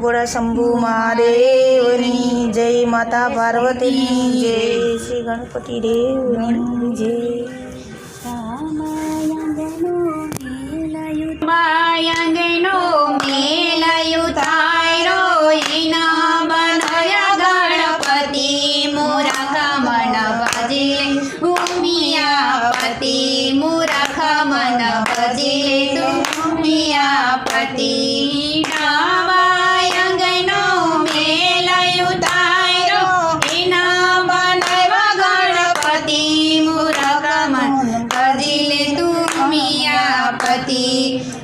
भोळा शंभू महादेवनी जय, माता पार्वतीनी जय, श्री गणपति देवनी जय। मायांगनो मेलायु थायरो एना बनया गणपति मूरख मन भजिले उमियापति मूरख मन भजिले उमियापति। मायांगनो मेलायु थायरो एना बनया गणपति मूरख मन भजिले उमियापति।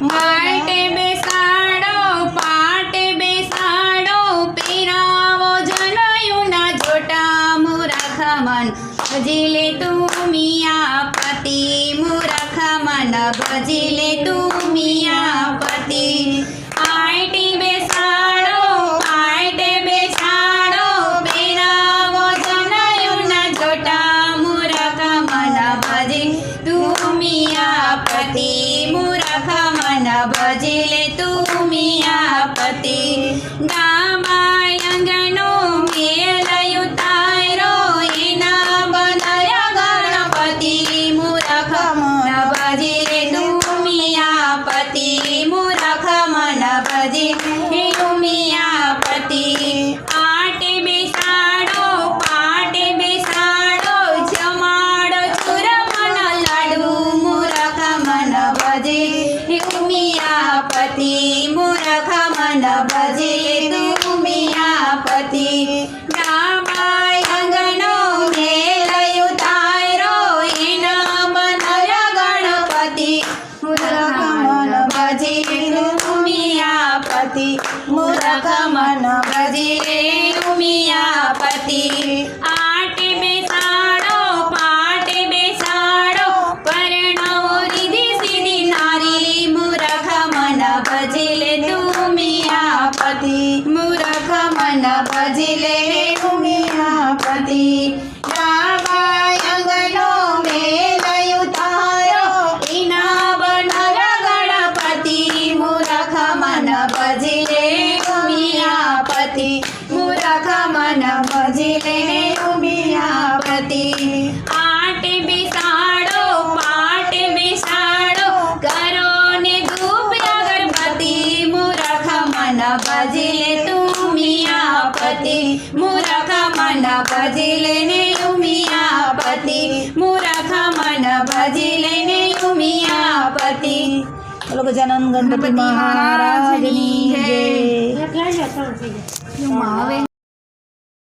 माटे बेसाडो पाटे बेसाडो पीरावो जनयुना जोटा मूरख मन भजिले तुमियापति मूरख मन भजिले तुमियापति। आयटी बेसाडो पाटे बेसाडो पीरावो जनयुना जोटा मूरख मन भजिले तुमियापति मूरख मन भजिले तुमियापति। गामायंगनो मेलायु थायरो एना बनया गणपति मूरख मन भजिले तुमियापति मूरख मन भजिले तुमियापति। आटे बेसाडो पाटे बेसाडो जमाडो चूरमन लाडू मूरख मन भजिले तुमियापति मूरख मन भजिले तुमियापति। गामायंगनो मेलायु थायरो एना बनया गणपति मूरख मन भजिले तुमियापति मूरख मन भजिले तुमियापति। आटे बेसाडो पाटे बेसाडो परणावो रिधी सीधी नारी मूरख मन भजिले तुमियापति मूरख मन भजिले तुमियापति। गामायंगनो मेलायु थायरो एना बनया गणपति मूरख मन भजिले तुमियापति मूरख मन भजिले तुमियापति। आटे बेसाडो पाटे बेसाडो करो ने धूप अगरबत्ती मूरख मन भजिले तुमियापति मूरख मन भजिले तुमियापति मूरख मन भजिले तुमियापति। बोलो गजानन गणपति महाराज की जय।